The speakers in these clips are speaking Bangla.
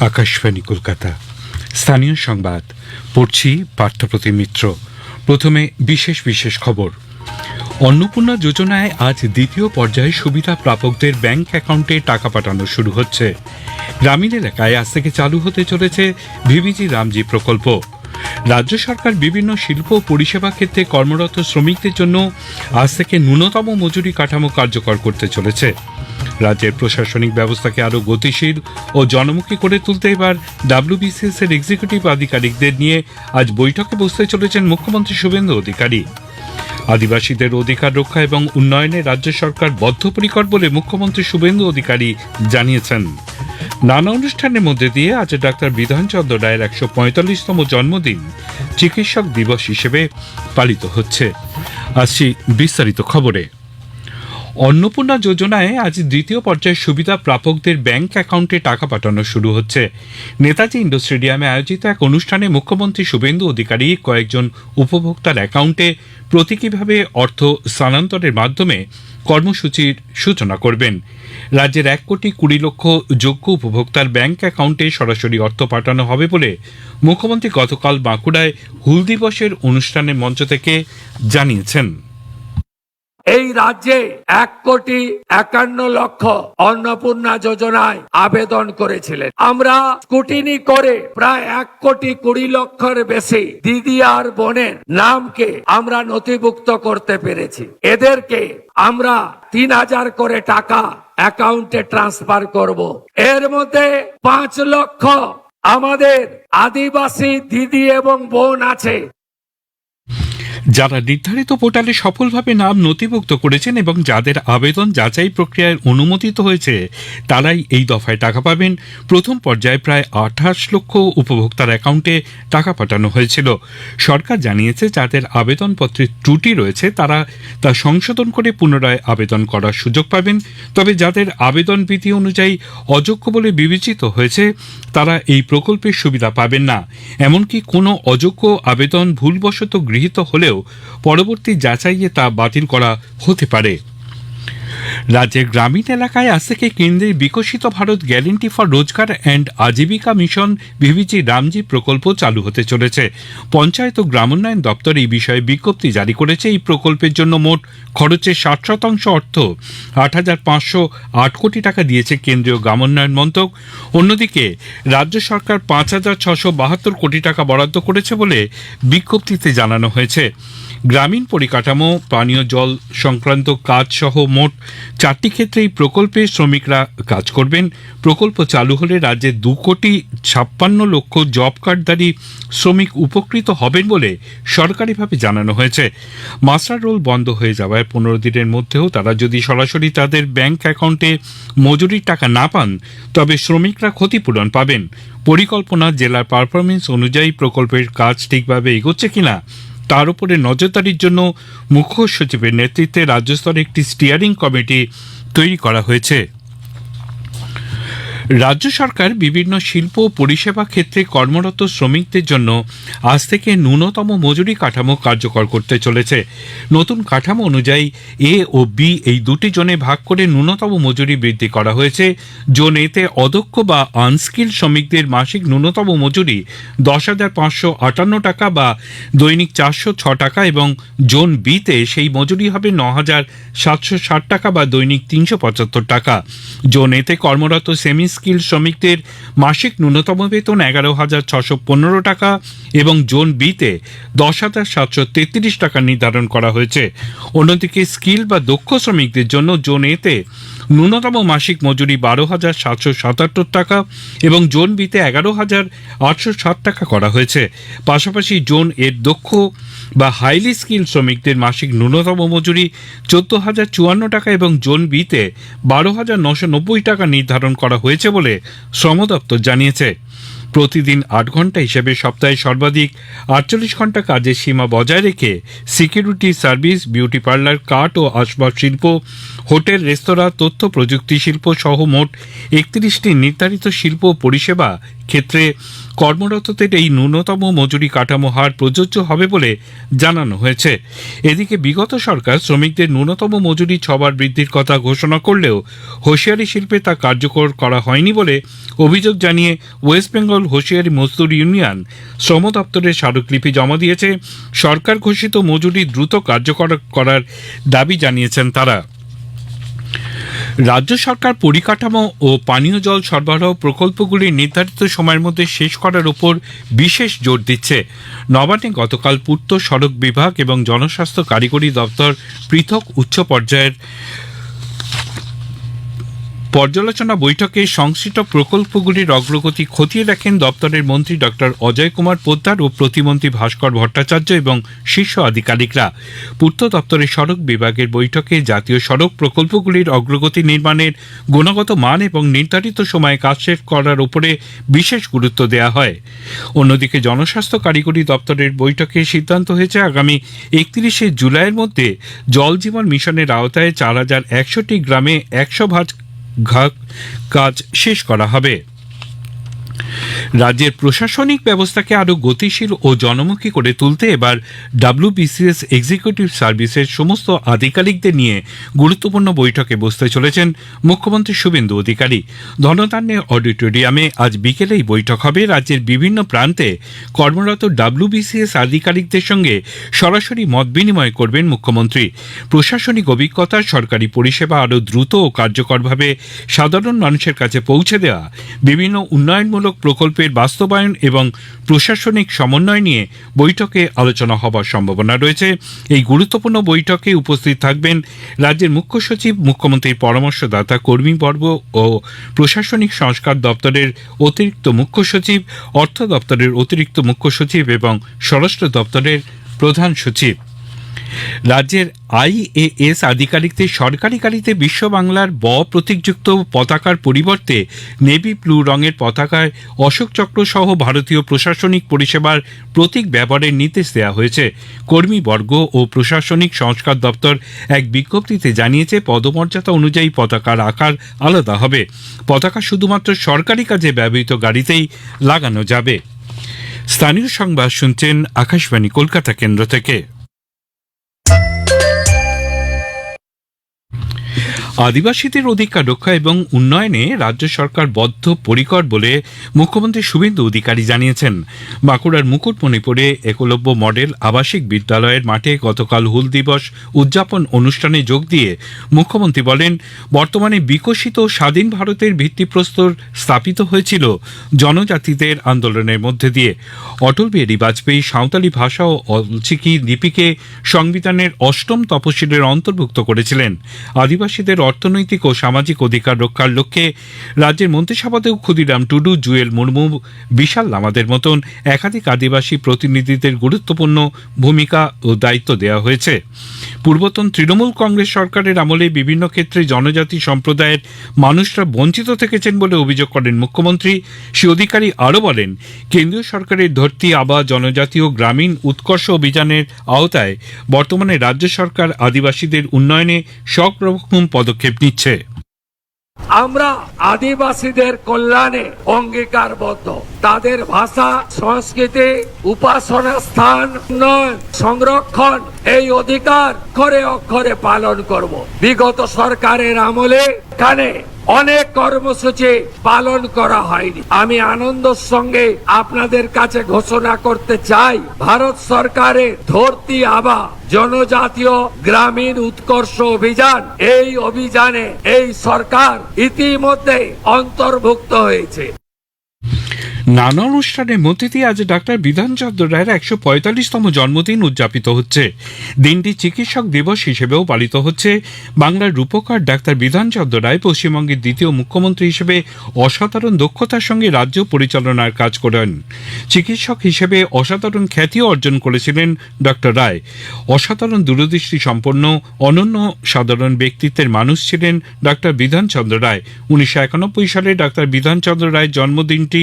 আকাশবাণী কলকাতা স্থানীয় সংবাদ পড়ছি পার্থপ্রতিম মিত্র। প্রথমে বিশেষ বিশেষ খবর। অন্নপূর্ণা যোজনায় আজ দ্বিতীয় পর্যায়ে সুবিধা প্রাপকদের ব্যাংক অ্যাকাউন্টে টাকা পাঠানো শুরু হচ্ছে। গ্রামীণ এলাকায় আজ থেকে চালু হতে চলেছে ভিভিজি রামজি প্রকল্প। রাজ্য সরকার বিভিন্ন শিল্প পরিষেবা ক্ষেত্রে কর্মরত শ্রমিকদের জন্য আজ থেকে ন্যূনতম মজুরি কাঠামো কার্যকর করতে চলেছে। রাজ্যের প্রশাসনিক ব্যবস্থাকে আরও গতিশীল ও জনমুখী করে তুলতে এবার ডাব্লিউবিসিএস এর এক্সিকিউটিভ আধিকারিকদের নিয়ে আজ বৈঠকে বসতে চলেছেন মুখ্যমন্ত্রী শুভেন্দু অধিকারী। আদিবাসীদের অধিকার রক্ষা এবং উন্নয়নে রাজ্য সরকার বদ্ধপরিকর বলে মুখ্যমন্ত্রী শুভেন্দু অধিকারী জানিয়েছেন। নানা অনুষ্ঠানের মধ্যে দিয়ে আজ ডাক্তার বিধানচন্দ্র রায়ের ১৪৫তম জন্মদিন চিকিৎসক দিবস হিসেবে পালিত হচ্ছে। আসছি বিস্তারিত খবরে। অন্নপূর্ণা যোজনায় আজ দ্বিতীয় পর্যায়ের সুবিধা প্রাপকদের ব্যাংক অ্যাকাউন্টে টাকা পাঠানো শুরু হচ্ছে। নেতাজি ইন্ডোর স্টেডিয়ামে আয়োজিত এক অনুষ্ঠানে মুখ্যমন্ত্রী শুভেন্দু অধিকারী কয়েকজন উপভোক্তার অ্যাকাউন্টে প্রতীকীভাবে অর্থ স্থানান্তরের মাধ্যমে কর্মসূচির সূচনা করবেন। রাজ্যের ১,২০,০০,০০০ যোগ্য উপভোক্তার ব্যাংক অ্যাকাউন্টে সরাসরি অর্থ পাঠানো হবে বলে মুখ্যমন্ত্রী গতকাল বাঁকুড়ায় হুল দিবসের অনুষ্ঠানের মঞ্চ থেকে জানিয়েছেন। এই রাজ্যে ১,৫১,০০,০০০ অন্নপূর্ণা যোজনায় আবেদন করেছিলেন। আমরা স্কুটিনি করে প্রায় ১,২০,০০,০০০ বেশি দিদি আর বোনের নামকে আমরা নথিভুক্ত করতে পেরেছি। এদেরকে আমরা ৩,০০০ করে টাকা অ্যাকাউন্টে ট্রান্সফার করব। এর মধ্যে ৫ লক্ষ আমাদের আদিবাসী দিদি এবং বোন আছে যারা নির্ধারিত পোর্টালে সফলভাবে নাম নথিভুক্ত করেছেন এবং যাদের আবেদন যাচাই প্রক্রিয়ায় অনুমোদিত হয়েছে তারাই এই দফায় টাকা পাবেন। প্রথম পর্যায়ে প্রায় ২৮ লক্ষ উপভোক্তার অ্যাকাউন্টে টাকা পাঠানো হয়েছিল। সরকার জানিয়েছে যাদের আবেদনপত্রে ত্রুটি রয়েছে তারা তা সংশোধন করে পুনরায় আবেদন করার সুযোগ পাবেন। তবে যাদের আবেদন বিধি অনুযায়ী অযোগ্য বলে বিবেচিত হয়েছে তারা এই প্রকল্পের সুবিধা পাবেন না। এমনকি কোনো অযোগ্য আবেদন ভুলবশত গৃহীত হলেও পরবর্তী যাচাইয়ে তা বাতিল করা হতে পারে। রাজ্যের গ্রামীণ এলাকায় আজ থেকে কেন্দ্রের বিকশিত Bharat guarantee for Rozgar and Ajeevika mission ভিভিজি Ramji প্রকল্প চালু হতে চলেছে। পঞ্চায়েত ও গ্রামোন্নয়ন দপ্তর এই বিষয়ে বিজ্ঞপ্তি জারি করেছে। এই প্রকল্পের জন্য মোট খরচের ৬০% অর্থ ৮,৫০৮ কোটি টাকা দিয়েছে কেন্দ্রীয় গ্রামোন্নয়ন মন্ত্রক। অন্যদিকে রাজ্য সরকার ৫,৬৭২ কোটি টাকা বরাদ্দ করেছে বলে বিজ্ঞপ্তিতে জানানো হয়েছে। গ্রামীণ পরিকাঠামো, পানীয় জল সংক্রান্ত কাজ সহ মোট ৪টি ক্ষেত্রে এই প্রকল্পে শ্রমিকরা কাজ করবেন। প্রকল্প চালু হলে রাজ্যে ২,৫৬,০০,০০০ জব কার্ডধারী শ্রমিক উপকৃত হবেন বলে সরকারিভাবে জানানো হয়েছে। মাস্টার রোল বন্ধ হয়ে যাওয়ায় ১৫ দিনের মধ্যেও তারা যদি সরাসরি তাদের ব্যাংক অ্যাকাউন্টে মজুরির টাকা না পান তবে শ্রমিকরা ক্ষতিপূরণ পাবেন। পরিকল্পনা, জেলার পারফরমেন্স অনুযায়ী প্রকল্পের কাজ ঠিকভাবে এগোচ্ছে কিনা তার উপরে নজরদারির জন্য মুখ্য সচিবের নেতৃত্বে রাজ্য স্তরে একটি স্টিয়ারিং কমিটি তৈরি করা হয়েছে। রাজ্য সরকার বিভিন্ন শিল্প পরিষেবা ক্ষেত্রে কর্মরত শ্রমিকদের জন্য আজ থেকে ন্যূনতম মজুরি কাঠামো কার্যকর করতে চলেছে। নতুন কাঠামো অনুযায়ী এ ও বি এই দুটি জোনে ভাগ করে ন্যূনতম মজুরি বৃদ্ধি করা হয়েছে। জোন এতে অদক্ষ বা আনস্কিল শ্রমিকদের মাসিক ন্যূনতম মজুরি ১০,৫৫৮ টাকা বা দৈনিক ৪০৬ টাকা এবং জোন বিতে সেই মজুরি হবে ৯,৭৬০ টাকা বা দৈনিক ৩৭৫ টাকা। জোন এতে কর্মরত সেমি স্কিল শ্রমিকদের মাসিক ন্যূনতম বেতন ১১,৬১৫ টাকা এবং জোন বিতে ১০,৭৩৩ টাকা নির্ধারণ করা হয়েছে। অন্যদিকে স্কিল বা দক্ষ শ্রমিকদের জন্য জোন এতে ন্যূনতম মাসিক মজুরি ১২,৭৭৭ টাকা এবং জোন বিতে ১১,৮৬০ টাকা করা হয়েছে। পাশাপাশি জোন এর দক্ষ বা হাইলি স্কিল শ্রমিকদের মাসিক ন্যূনতম মজুরি ১৪,০৫৪ টাকা এবং জোন বিতে ১২,৯৯০ টাকা নির্ধারণ করা হয়েছে বলে শ্রম দপ্তর জানিয়েছে। প্রতিদিন ৮ ঘন্টা হিসেবে সপ্তাহে সর্বাধিক ৪৮ ঘন্টা কাজের সীমা বজায় রেখে সিকিউরিটি সার্ভিস, বিউটি পার্লার, কাঠ ও আসবাব শিল্প, হোটেল, রেস্তোরাঁ, তথ্য প্রযুক্তি শিল্প সহ মোট ৩১টি নির্ধারিত শিল্প পরিষেবা ক্ষেত্রে কর্মরতদের এই ন্যূনতম মজুরি কাঠামো হার প্রযোজ্য হবে বলে জানানো হয়েছে। এদিকে বিগত সরকার শ্রমিকদের ন্যূনতম মজুরি 6 বার বৃদ্ধির কথা ঘোষণা করলেও হোশিয়ারি শিল্পে তা কার্যকর করা হয়নি বলে অভিযোগ জানিয়ে ওয়েস্ট বেঙ্গল হোশিয়ারি মজদুর ইউনিয়ন শ্রম দপ্তরে স্মারকলিপি জমা দিয়েছে। সরকার ঘোষিত মজুরি দ্রুত কার্যকর করার দাবি জানিয়েছেন তারা। রাজ্য সরকার পরিকাঠামো ও পানীয় জল সরবরাহ প্রকল্পগুলি নির্ধারিত সময়ের মধ্যে শেষ করার উপর বিশেষ জোর দিচ্ছে। নবান্নে গতকাল পূর্ত সড়ক বিভাগ এবং জনস্বাস্থ্য কারিগরি দপ্তর পৃথক উচ্চ পর্যায়ের পর্যালোচনা বৈঠকে সংশ্লিষ্ট প্রকল্পগুলির অগ্রগতি খতিয়ে দেখেন দপ্তরের মন্ত্রী ডক্টর অজয় কুমার পোদ্দার ও প্রতিমন্ত্রী ভাস্কর ভট্টাচার্য এবং শীর্ষ আধিকারিকরা। পূর্ত দপ্তরের সড়ক বিভাগের বৈঠকে জাতীয় সড়ক প্রকল্পগুলির অগ্রগতি, নির্মাণের গুণগত মান এবং নির্ধারিত সময়ে কাজ শেষ করার উপরে বিশেষ গুরুত্ব দেওয়া হয়। অন্যদিকে জনস্বাস্থ্য কারিগরি দপ্তরের বৈঠকে সিদ্ধান্ত হয়েছে আগামী 31শে জুলাইয়ের মধ্যে জল জীবন মিশনের আওতায় 4100টি গ্রামে 100 ভাগ কাজ শেষ করা হবে। রাজ্যের প্রশাসনিক ব্যবস্থাকে আরও গতিশীল ও জনমুখী করে তুলতে এবার WBCS এক্সিকিউটিভ সার্ভিসের সমস্ত আধিকারিকদের নিয়ে গুরুত্বপূর্ণ বৈঠকে বসতে চলেছেন মুখ্যমন্ত্রী শুভেন্দু অধিকারী। ধনতান্নে অডিটোরিয়ামে আজ বিকেলে এই বৈঠক হবে। রাজ্যের বিভিন্ন প্রান্তে কর্মরত WBCS আধিকারিকদের সঙ্গে সরাসরি মত বিনিময় করবেন মুখ্যমন্ত্রী। প্রশাসনিক অভিজ্ঞতা, সরকারি পরিষেবা আরও দ্রুত ও কার্যকরভাবে সাধারণ মানুষের কাছে পৌঁছে দেওয়া, বিভিন্ন উন্নয়নমূলক প্রকল্পের বাস্তবায়ন এবং প্রশাসনিক সমন্বয় নিয়ে বৈঠকে আলোচনা হবার সম্ভাবনা রয়েছে। এই গুরুত্বপূর্ণ বৈঠকে উপস্থিত থাকবেন রাজ্যের মুখ্য সচিব, মুখ্যমন্ত্রীর পরামর্শদাতা কর্মীবর্গ ও প্রশাসনিক সংস্কার দপ্তরের অতিরিক্ত মুখ্য সচিব, অর্থ দপ্তরের অতিরিক্ত মুখ্য সচিব এবং স্বরাষ্ট্র দপ্তরের প্রধান সচিব। রাজ্যের IAS আধিকারিকদের সরকারি গাড়িতে বিশ্ব বাংলার প্রতীকযুক্ত পতাকার পরিবর্তে নেভি ব্লু রঙের পতাকায় অশোক চক্র সহ ভারতীয় প্রশাসনিক পরিষেবার প্রতীক ব্যবহারের নির্দেশ দেওয়া হয়েছে। কর্মীবর্গ ও প্রশাসনিক সংস্কার দপ্তর এক বিজ্ঞপ্তিতে জানিয়েছে, পদমর্যাদা অনুযায়ী পতাকার আকার আলাদা হবে। পতাকা শুধুমাত্র সরকারি কাজে ব্যবহৃত গাড়িতেই লাগানো যাবে। স্থানীয় সংবাদ শুনছেন আকাশবাণী কলকাতা কেন্দ্র থেকে। আদিবাসীদের অধিকার রক্ষা এবং উন্নয়নে রাজ্য সরকার বদ্ধপরিকর বলে মুখ্যমন্ত্রী শুভেন্দু অধিকারী জানিয়েছেন। বাঁকুড়ার মুকুটমণিপুরে একলব্য মডেল আবাসিক বিদ্যালয়ের মাঠে গতকাল হুল দিবস উদযাপন অনুষ্ঠানে যোগ দিয়ে মুখ্যমন্ত্রী বলেন, বর্তমানে বিকশিত স্বাধীন ভারতের ভিত্তিপ্রস্তর স্থাপিত হয়েছিল জনজাতিদের আন্দোলনের মধ্যে দিয়ে। অটল বিহারী বাজপেয়ী সাঁওতালি ভাষা ও অলচিকি লিপিকে সংবিধানের 8ম তফসিলের অন্তর্ভুক্ত করেছিলেন। আদিবাসীদের অর্থনৈতিক ও সামাজিক অধিকার রক্ষার লক্ষ্যে রাজ্যের মন্ত্রিসভাতেও ক্ষুদিরাম টুডু, জুয়েল মুর্মু, বিশাল লামাদের মতন একাধিক আদিবাসী প্রতিনিধিদের গুরুত্বপূর্ণ ভূমিকা ও দায়িত্ব দেওয়া হয়েছে। পূর্বতন তৃণমূল কংগ্রেস সরকারের আমলে বিভিন্ন ক্ষেত্রে জনজাতি সম্প্রদায়ের মানুষরা বঞ্চিত থেকেছেন বলে অভিযোগ করেন মুখ্যমন্ত্রী। শ্রী অধিকারী আরও বলেন, কেন্দ্রীয় সরকারের ধরতি আবা জনজাতীয় গ্রামীণ উৎকর্ষ অভিযানের আওতায় বর্তমানে রাজ্য সরকার আদিবাসীদের উন্নয়নে সব রকম পদক্ষেপ নিচ্ছে। আমরা আদিবাসীদের কল্যাণে অঙ্গীকারবদ্ধ। তাদের ভাষা, সংস্কৃতি, উপাসনা স্থান, উন্নয়ন, সংরক্ষণ, এই অধিকার অক্ষরে অক্ষরে পালন করব। বিগত সরকারের আমলে এখানে অনেক কর্মসূচি পালন করা হয়নি। আমি আনন্দের সঙ্গে আপনাদের কাছে ঘোষণা করতে চাই, ভারত সরকারের ধরতি আবা জনজাতীয় গ্রামীণ উৎকর্ষ অভিযান, এই অভিযানে এই সরকার ইতিমধ্যে অন্তর্ভুক্ত হয়েছে। নানা অনুষ্ঠানের মধ্যে দিয়ে আজ ডাক্তার বিধানচন্দ্র রায়ের 145তম জন্মদিন উদযাপিত হচ্ছে। দিনটি চিকিৎসক দিবস হিসেবেও পালিত হচ্ছে। বাংলার রূপকার ডাক্তার বিধানচন্দ্র রায় পশ্চিমবঙ্গের দ্বিতীয় মুখ্যমন্ত্রী হিসেবে অসাধারণ দক্ষতার সঙ্গে রাজ্য পরিচালনার কাজ করেন। চিকিৎসক হিসেবে অসাধারণ খ্যাতিও অর্জন করেছিলেন ডক্টর রায়। অসাধারণ দূরদৃষ্টি সম্পন্ন অনন্য সাধারণ ব্যক্তিত্বের মানুষ ছিলেন ডাক্তার বিধানচন্দ্র রায়। 1991 সালে ডাক্তার বিধানচন্দ্র রায়ের জন্মদিনটি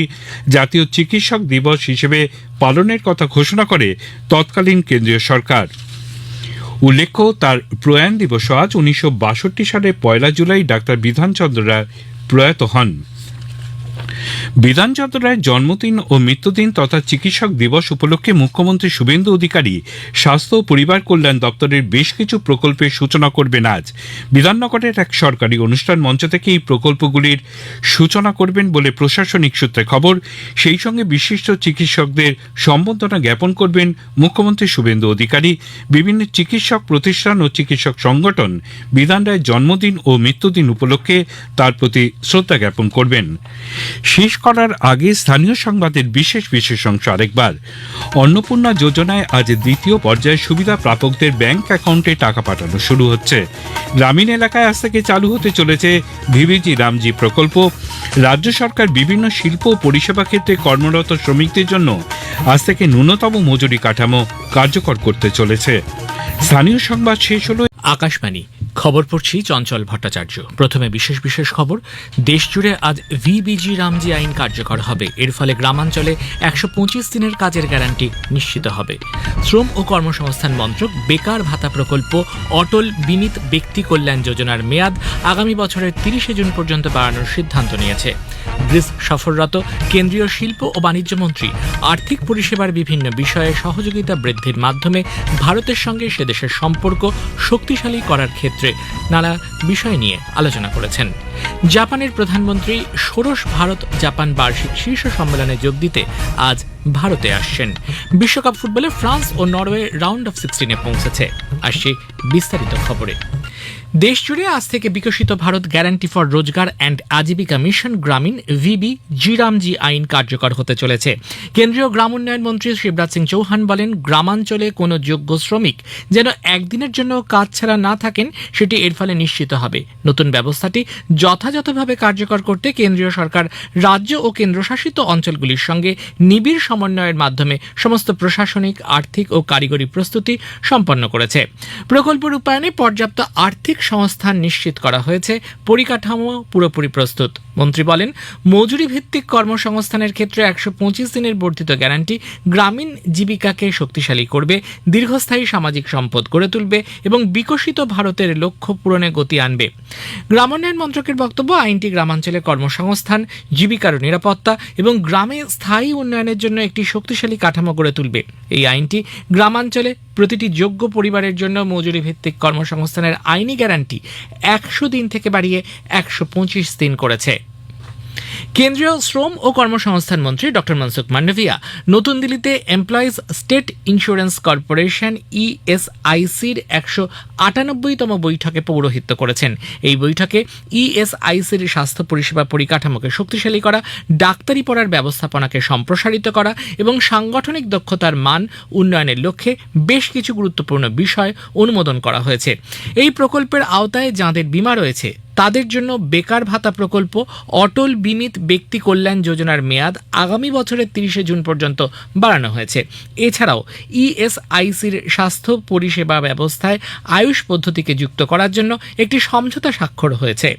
জাতীয় চিকিৎসক দিবস হিসেবে পালনের কথা ঘোষণা করে তৎকালীন কেন্দ্রীয় সরকার। উল্লেখ্য, তার প্রয়াণ দিবস আজ। 1962 সালে 1 জুলাই ডাক্তার বিধানচন্দ্র রায় প্রয়াত হন। বিধান চন্দ্রায়ের জন্মদিন ও মৃত্যুদিন তথা চিকিৎসক দিবস উপলক্ষে মুখ্যমন্ত্রী শুভেন্দু অধিকারী স্বাস্থ্য ও পরিবার কল্যাণ দপ্তরের বেশ কিছু প্রকল্পের সূচনা করবেন আজ। বিধাননগরের এক সরকারি অনুষ্ঠান মঞ্চ থেকে এই প্রকল্পগুলির সূচনা করবেন বলে প্রশাসনিক সূত্রে খবর। সেই সঙ্গে বিশিষ্ট চিকিৎসকদের সম্বর্ধনা জ্ঞাপন করবেন মুখ্যমন্ত্রী শুভেন্দু অধিকারী। বিভিন্ন চিকিৎসক প্রতিষ্ঠান ও চিকিৎসক সংগঠন বিধান রায়ের জন্মদিন ও মৃত্যুদিন উপলক্ষে তার প্রতি শ্রদ্ধা জ্ঞাপন করবেন। শেষ করার আগে স্থানীয় সংবাদের বিশেষ অংশ আরেকবার। অন্নপূর্ণা যোজনায় আজ দ্বিতীয় পর্যায়ে সুবিধা প্রাপকদের ব্যাংক অ্যাকাউন্টে টাকা পাঠানো শুরু হচ্ছে। গ্রামীণ এলাকায় আজ থেকে চালু হতে চলেছে ভিভিজি রামজি প্রকল্প। রাজ্য সরকার বিভিন্ন শিল্প ও পরিষেবা ক্ষেত্রে কর্মরত শ্রমিকদের জন্য আজ থেকে ন্যূনতম মজুরি কাঠামো কার্যকর করতে চলেছে। স্থানীয় সংবাদ শেষ হলো। আকাশবাণী খবর পড়ছি চঞ্চল ভট্টাচার্য। প্রথমে বিশেষ খবর। দেশজুড়ে আজ ভিবিজি রামজি আইন কার্যকর হবে। এর ফলে গ্রামাঞ্চলে 125 দিনের কাজের গ্যারান্টি নিশ্চিত হবে। শ্রম ও কর্মসংস্থান মন্ত্রক বেকার ভাতা প্রকল্প অটল বিমিত ব্যক্তি কল্যাণ যোজনার মেয়াদ আগামী বছরের 30 জুন পর্যন্ত বাড়ানোর সিদ্ধান্ত নিয়েছে। গ্রিস সফররত কেন্দ্রীয় শিল্প ও বাণিজ্য মন্ত্রী আর্থিক পরিষেবার বিভিন্ন বিষয়ে সহযোগিতা বৃদ্ধির মাধ্যমে ভারতের সঙ্গে সে দেশের সম্পর্ক শক্তিশালী করার ক্ষেত্রে নানা বিষয় নিয়ে আলোচনা করেছেন। জাপানের প্রধানমন্ত্রী ষোড়শ ভারত জাপান বার্ষিক শীর্ষ সম্মেলনে যোগ দিতে আজ ভারতে আসছেন। বিশ্বকাপ ফুটবলে ফ্রান্স ও নরওয়ে রাউন্ড অফ 16-এ পৌঁছেছে। আসছে বিস্তারিত খবরে। দেশজুড়ে আজ থেকে Viksit Bharat guarantee for Rozgar and Ajeevika mission Gramin VB G RAM G আইন কার্যকর হতে চলেছে। কেন্দ্রীয় গ্রাম উন্নয়ন মন্ত্রী শিবরাজ সিং চৌহান বলেন, গ্রামাঞ্চলে কোনো যোগ্য শ্রমিক যেন একদিনের জন্য কাজ ছাড়া না থাকেন সেটি এর ফলে নিশ্চিত হবে। নতুন ব্যবস্থাটি যথাযথভাবে কার্যকর করতে কেন্দ্রীয় সরকার রাজ্য ও কেন্দ্রশাসিত অঞ্চলগুলির সঙ্গে নিবিড় সমন্বয়ের মাধ্যমে সমস্ত প্রশাসনিক, আর্থিক ও কারিগরি প্রস্তুতি সম্পন্ন করেছে। প্রকল্প রূপায়ণে পর্যাপ্ত আর্থিক সংস্থান নিশ্চিত করা হয়েছে। পরিকাঠামো পুরোপুরি প্রস্তুত। মন্ত্রী বলেন, মজুরি ভিত্তিক কর্মসংস্থানের ক্ষেত্রে 125 দিনের বর্ধিত গ্যারান্টি গ্রামীণ জীবিকাকে শক্তিশালী করবে, দীর্ঘস্থায়ী সামাজিক সম্পদ গড়ে তুলবে এবং বিকশিত ভারতের লক্ষ্য পূরণে গতি আনবে। গ্রামোন্নয়ন মন্ত্রকের বক্তব্য, আইনটি গ্রামাঞ্চলে কর্মসংস্থান, জীবিকার নিরাপত্তা এবং গ্রামে স্থায়ী উন্নয়নের জন্য একটি শক্তিশালী কাঠামো গড়ে তুলবে। এই আইনটি গ্রামাঞ্চলে প্রতিটি যোগ্য পরিবারের জন্য মজুরি ভিত্তিক কর্মসংস্থানের আইনি গ্যারান্টি 100 দিন থেকে বাড়িয়ে 125 দিন করেছে। কেন্দ্রীয় শ্রম ও কর্মসংস্থান মন্ত্রী ডক্টর মনসুখ মান্ডভিয়া নতুন দিল্লিতে এমপ্লয়িজ স্টেট ইন্স্যুরেন্স কর্পোরেশন ইএসআইসির 198তম বৈঠকে পৌরোহিত্য করেছেন। এই বৈঠকে ইএসআইসির স্বাস্থ্য পরিষেবা পরিকাঠামোকে শক্তিশালী করা, ডাক্তারি পড়ার ব্যবস্থাপনাকে সম্প্রসারিত করা এবং সাংগঠনিক দক্ষতার মান উন্নয়নের লক্ষ্যে বেশ কিছু গুরুত্বপূর্ণ বিষয় অনুমোদন করা হয়েছে। এই প্রকল্পের আওতায় যাঁদের বীমা রয়েছে তাদের জন্য বেকার ভাতা প্রকল্প অটল বিমিত ব্যক্তি কল্যাণ যোজনার মেয়াদ আগামী বছরের 30 জুন পর্যন্ত বাড়ানো হয়েছে। এছাড়াও ইএসআইসির স্বাস্থ্য পরিষেবা ব্যবস্থায় আয়ুষ পদ্ধতিকে যুক্ত করার জন্য একটি সমঝোতা স্বাক্ষর হয়েছে।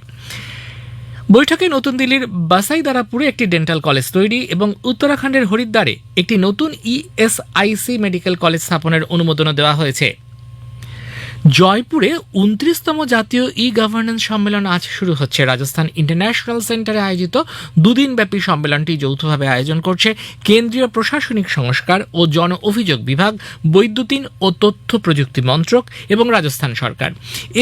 বৈঠকে নতুন দিল্লির বাসাইদারাপুরে একটি ডেন্টাল কলেজ তৈরি এবং উত্তরাখণ্ডের হরিদ্বারে একটি নতুন ইএসআইসি মেডিকেল কলেজ স্থাপনের অনুমোদনও দেওয়া হয়েছে। জয়পুরে 29তম জাতীয় ই গভর্নেন্স সম্মেলন আজ শুরু হচ্ছে। রাজস্থান ইন্টারন্যাশনাল সেন্টারে আয়োজিত দুদিনব্যাপী সম্মেলনটি যৌথভাবে আয়োজন করছে কেন্দ্রীয় প্রশাসনিক সংস্কার ও জন অভিযোগ বিভাগ, বৈদ্যুতিন ও তথ্য প্রযুক্তি মন্ত্রক এবং রাজস্থান সরকার।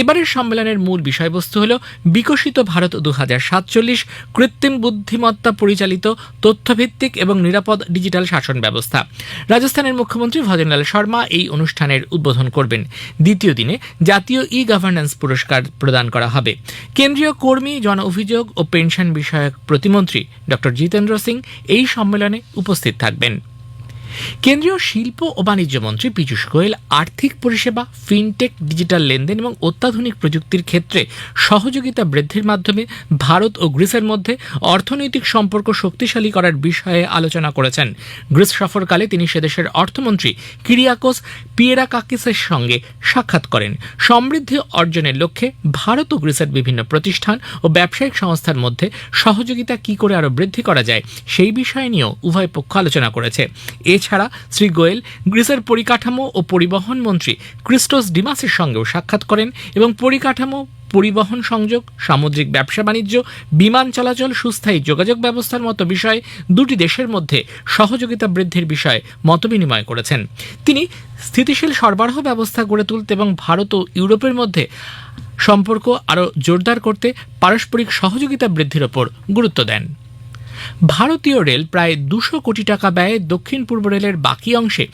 এবারের সম্মেলনের মূল বিষয়বস্তু হল বিকশিত ভারত 2047, কৃত্রিম বুদ্ধিমত্তা পরিচালিত তথ্যভিত্তিক এবং নিরাপদ ডিজিটাল শাসন ব্যবস্থা। রাজস্থানের মুখ্যমন্ত্রী ভজনলাল শর্মা এই অনুষ্ঠানের উদ্বোধন করবেন। দ্বিতীয় দিনে জাতীয় ই গভর্নেন্স পুরস্কার প্রদান করা হবে। কেন্দ্রীয় কর্মী, জন অভিযোগ ও পেনশন বিষয়ক প্রতিমন্ত্রী ডক্টর জিতেন্দ্র সিং এই সম্মেলনে উপস্থিত থাকবেন। কেন্দ্রীয় শিল্প ও বাণিজ্য মন্ত্রী পীযূষ গোয়েল আর্থিক পরিষেবা, ফিনটেক, ডিজিটাল লেনদেন এবং অত্যাধুনিক প্রযুক্তির ক্ষেত্রে সহযোগিতা বৃদ্ধির মাধ্যমে ভারত ও গ্রিসের মধ্যে অর্থনৈতিক সম্পর্ক শক্তিশালী করার বিষয়ে আলোচনা করেছেন। গ্রিস সফরকালে তিনি সেদেশের অর্থমন্ত্রী কিরিয়াকোস পিয়েরাকাকিসের সঙ্গে সাক্ষাৎ করেন। সমৃদ্ধি অর্জনের লক্ষ্যে ভারত ও গ্রিসের বিভিন্ন প্রতিষ্ঠান ও ব্যবসায়িক সংস্থার মধ্যে সহযোগিতা কি করে আরও বৃদ্ধি করা যায় সেই বিষয় নিয়েও উভয় পক্ষ আলোচনা করেছে। এছাড়া শ্রী গোয়েল গ্রিসের পরিকাঠামো ও পরিবহন মন্ত্রী ক্রিস্টোস ডিমাসের সঙ্গেও সাক্ষাৎ করেন এবং পরিকাঠামো, পরিবহন সংযোগ, সামুদ্রিক ব্যবসা বাণিজ্য, বিমান চলাচল, সুস্থায়ী যোগাযোগ ব্যবস্থার মতো বিষয়ে দুটি দেশের মধ্যে সহযোগিতা বৃদ্ধির বিষয়ে মতবিনিময় করেছেন। তিনি স্থিতিশীল সরবরাহ ব্যবস্থা গড়ে তুলতে এবং ভারত ও ইউরোপের মধ্যে সম্পর্ক আরও জোরদার করতে পারস্পরিক সহযোগিতা বৃদ্ধির ওপর গুরুত্ব দেন। ভারতীয় রেল প্রায় 200 কোটি টাকা ব্যয়ে দক্ষিণ পূর্ব রেলের বাকি অংশে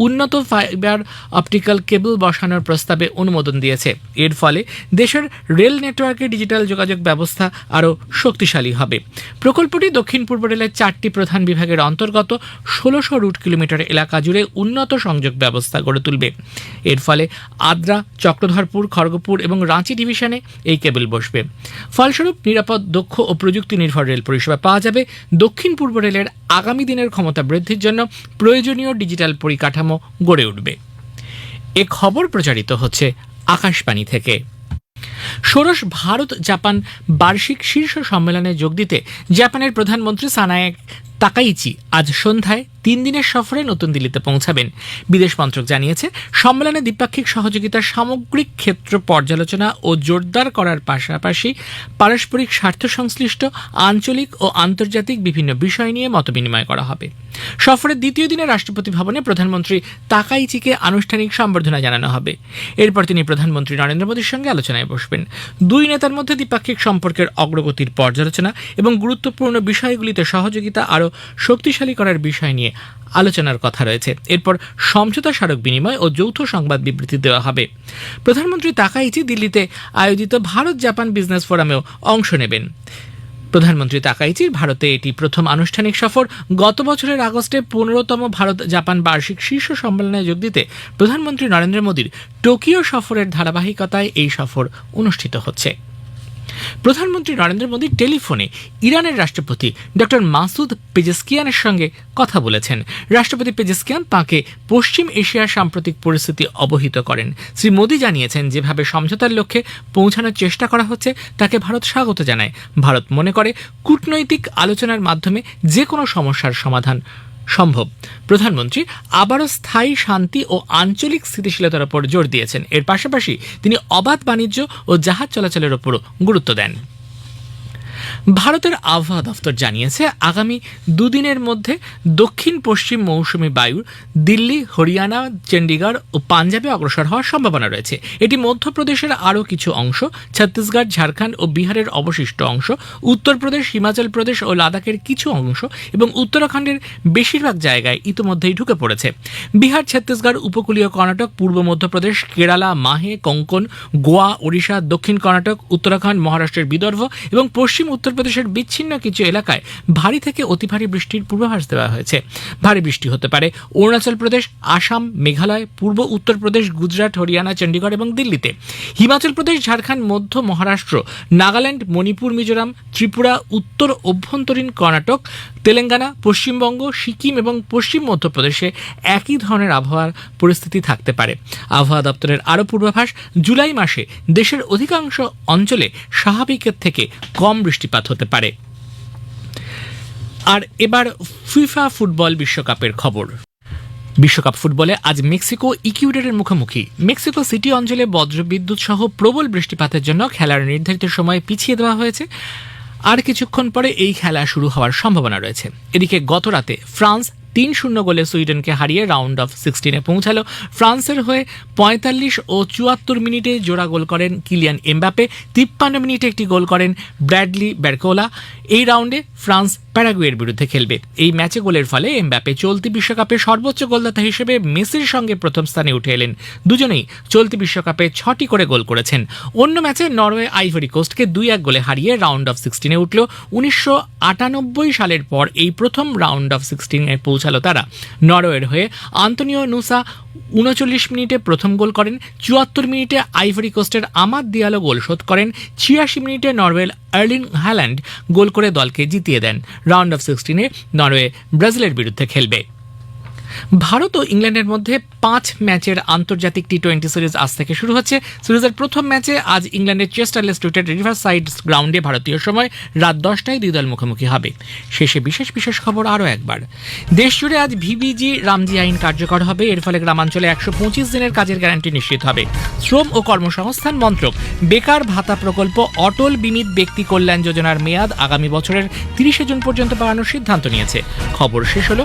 উন্নত ফাইবার অপটিক্যাল কেবল বসানোর প্রস্তাবে অনুমোদন দিয়েছে। এর ফলে দেশের রেল নেটওয়ার্কে ডিজিটাল যোগাযোগ ব্যবস্থা আরও শক্তিশালী হবে। প্রকল্পটি দক্ষিণ পূর্ব রেলের 4টি প্রধান বিভাগের অন্তর্গত 1600 রুট কিলোমিটার এলাকা জুড়ে উন্নত সংযোগ ব্যবস্থা গড়ে তুলবে। এর ফলে আদ্রা, চক্রধরপুর, খড়গপুর এবং রাঁচি ডিভিশনে এই কেবল বসবে। ফলস্বরূপ নিরাপদ, দক্ষ ও প্রযুক্তি নির্ভর রেল পরিষেবা পাওয়া যাবে। দক্ষিণ পূর্ব রেলের আগামী দিনের ক্ষমতা বৃদ্ধির জন্য প্রয়োজনীয় ডিজিটাল পরিকাঠামো গড়ে উঠবে। এ খবর প্রচারিত হচ্ছে আকাশবাণী থেকে। ষোড়শ ভারত জাপান বার্ষিক শীর্ষ সম্মেলনে যোগ দিতে জাপানের প্রধানমন্ত্রী সানায়ে তাকাইচি আজ সন্ধ্যায় 3 দিনের সফরে নতুন দিল্লিতে পৌঁছাবেন। বিদেশ মন্ত্রক জানিয়েছে, সম্মেলনে দ্বিপাক্ষিক সহযোগিতার সামগ্রিক ক্ষেত্র পর্যালোচনা ও জোরদার করার পাশাপাশি পারস্পরিক স্বার্থ সংশ্লিষ্ট আঞ্চলিক ও আন্তর্জাতিক বিভিন্ন বিষয় নিয়ে মতবিনিময় করা হবে। সফরের দ্বিতীয় দিনে রাষ্ট্রপতি ভবনে প্রধানমন্ত্রী তাকাইচিকে আনুষ্ঠানিক সম্বর্ধনা জানানো হবে। এরপর তিনি প্রধানমন্ত্রী নরেন্দ্র মোদীর সঙ্গে আলোচনায় বসবেন। দুই নেতার মধ্যে দ্বিপাক্ষিক সম্পর্কের অগ্রগতির পর্যালোচনা এবং গুরুত্বপূর্ণ বিষয়গুলিতে সহযোগিতা আরও শক্তিশালী করার বিষয় নিয়ে আলোচনার কথা রয়েছে। এরপর সমঝোতা স্মারক বিনিময় ও যৌথ সংবাদ বিবৃতি দেওয়া হবে। প্রধানমন্ত্রী তাকাইচি দিল্লিতে আয়োজিত ভারত জাপান বিজনেস ফোরামেও অংশ নেবেন। প্রধানমন্ত্রী তাকাইচির ভারতে এটি প্রথম আনুষ্ঠানিক সফর। গত বছরের আগস্টে 15তম ভারত জাপান বার্ষিক শীর্ষ সম্মেলনে যোগ দিতে প্রধানমন্ত্রী নরেন্দ্র মোদীর টোকিও সফরের ধারাবাহিকতায় এই সফর অনুষ্ঠিত হচ্ছে। প্রধানমন্ত্রী নরেন্দ্র মোদী টেলিফোনে ইরানের রাষ্ট্রপতি ডক্টর মাসুদ পেজেশকিয়ানের সঙ্গে কথা বলেছেন। রাষ্ট্রপতি পেজেশকিয়ান তাঁকে পশ্চিম এশিয়ার সাম্প্রতিক পরিস্থিতি অবহিত করেন। শ্রী মোদী জানিয়েছেন, যেভাবে সমঝোতার লক্ষ্যে পৌঁছানোর চেষ্টা করা হচ্ছে তাকে ভারত স্বাগত জানায়। ভারত মনে করে কূটনৈতিক আলোচনার মাধ্যমে যে কোনো সমস্যার সমাধান সম্ভব। প্রধানমন্ত্রী আবারও স্থায়ী শান্তি ও আঞ্চলিক স্থিতিশীলতার উপর জোর দিয়েছেন। এর পাশাপাশি তিনি অবাধ বাণিজ্য ও জাহাজ চলাচলের উপরও গুরুত্ব দেন। ভারতের আবহাওয়া দফতর জানিয়েছে, আগামী দুদিনের মধ্যে দক্ষিণ পশ্চিম মৌসুমী বায়ু দিল্লি, হরিয়ানা, চণ্ডীগড় ও পাঞ্জাবে অগ্রসর হওয়ার সম্ভাবনা রয়েছে। এটি মধ্যপ্রদেশের আরও কিছু অংশ, ছত্তিশগড়, ঝাড়খণ্ড ও বিহারের অবশিষ্ট অংশ, উত্তরপ্রদেশ, হিমাচল প্রদেশ ও লাদাখের কিছু অংশ এবং উত্তরাখণ্ডের বেশিরভাগ জায়গায় ইতিমধ্যেই ঢুকে পড়েছে। বিহার, ছত্তিশগড়, উপকূলীয় কর্ণাটক, পূর্ব মধ্যপ্রদেশ, কেরালা, মাহে, কোঙ্কন, গোয়া, ওড়িশা, দক্ষিণ কর্ণাটক, উত্তরাখণ্ড, মহারাষ্ট্রের বিদর্ভ এবং পশ্চিম উত্তরপ্রদেশের বিচ্ছিন্ন কিছু এলাকায় ভারী থেকে অতি ভারী বৃষ্টির পূর্বাভাস দেওয়া হয়েছে। ভারী বৃষ্টি হতে পারে অরুণাচল প্রদেশ, আসাম, মেঘালয়, পূর্ব উত্তরপ্রদেশ, গুজরাট, হরিয়ানা, চণ্ডীগড় এবং দিল্লিতে। হিমাচল প্রদেশ, ঝাড়খণ্ড, মধ্য মহারাষ্ট্র, নাগাল্যান্ড, মণিপুর, মিজোরাম, ত্রিপুরা, উত্তর অভ্যন্তরীণ কর্ণাটক, তেলেঙ্গানা, পশ্চিমবঙ্গ, সিকিম এবং পশ্চিম মধ্যপ্রদেশে একই ধরনের আবহাওয়ার পরিস্থিতি থাকতে পারে। আবহাওয়া দপ্তরের আরও পূর্বাভাস, জুলাই মাসে দেশের অধিকাংশ অঞ্চলে স্বাভাবিকের থেকে কম বৃষ্টিপাত হতে পারে। আর এবার ফিফা ফুটবল বিশ্বকাপের খবর। বিশ্বকাপ ফুটবলে আজ মেক্সিকো ইকুয়েডরের মুখোমুখি। মেক্সিকো সিটি অঞ্চলে বজ্রবিদ্যুৎ সহ প্রবল বৃষ্টিপাতের জন্য খেলার নির্ধারিত সময় পিছিয়ে দেওয়া হয়েছে। আর কিছুক্ষণ পরে এই খেলা শুরু হওয়ার সম্ভাবনা রয়েছে। এদিকে গত রাতে ফ্রান্স 3-0 গোলে সুইডেনকে হারিয়ে রাউন্ড অফ 16-এ পৌঁছালো। ফ্রান্সের হয়ে 45 ও 74 মিনিটে জোড়া গোল করেন কিলিয়ান এমবাপে। 53 মিনিটে একটি গোল করেন ব্র্যাডলি বারকোলা। এই রাউন্ডে ফ্রান্স প্যারাগুয়ের বিরুদ্ধে খেলবে। এই ম্যাচে গোলের ফলে এমবাপে চলতি বিশ্বকাপে সর্বোচ্চ গোলদাতা হিসেবে মেসির সঙ্গে প্রথম স্থানে উঠে এলেন। দুজনেই চলতি বিশ্বকাপে 6টি করে গোল করেছেন। অন্য ম্যাচে নরওয়ে আইভরি কোস্টকে 2-1 গোলে হারিয়ে রাউন্ড অফ 16-এ উঠল। 1998 সালের পর এই প্রথম রাউন্ড অফ 16-এ পৌঁছালো তারা। নরওয়ের হয়ে আন্তোনিও নুসা 39 মিনিটে প্রথম গোল করেন। 74 মিনিটে আইভরি কোস্টের আমাদ দিয়ালো গোল শোধ করেন। 86 মিনিটে নরওয়ের আর্লিং হ্যাল্যান্ড গোল করে দলকে জিতিয়ে দেন। রাউন্ড অফ 16-এ নরওয়ে ব্রাজিলের বিরুদ্ধে খেলবে। ভারত ও ইংল্যান্ডের মধ্যে 5 ম্যাচের আন্তর্জাতিক টি-20 সিরিজ আজ থেকে শুরু হচ্ছে। সিরিজের প্রথম ম্যাচে আজ ইংল্যান্ডের চেস্টারলে স্ট্রিটের রিভারসাইড গ্রাউন্ডে ভারতীয় সময় রাত 10টায় দুই দল মুখোমুখি হবে। শেষে বিশেষ খবর আরও একবার। দেশজুড়ে আজ ভিবিজি রামজি আইন কার্যকর হবে। এর ফলে গ্রামাঞ্চলে 125 দিনের কাজের গ্যারান্টি নিশ্চিত হবে। শ্রম ও কর্মসংস্থান মন্ত্রক বেকার ভাতা প্রকল্প অটল বিমিত ব্যক্তি কল্যাণ যোজনার মেয়াদ আগামী বছরের 30 জুন পর্যন্ত বাড়ানোর সিদ্ধান্ত নিয়েছে। খবর শেষ হলো।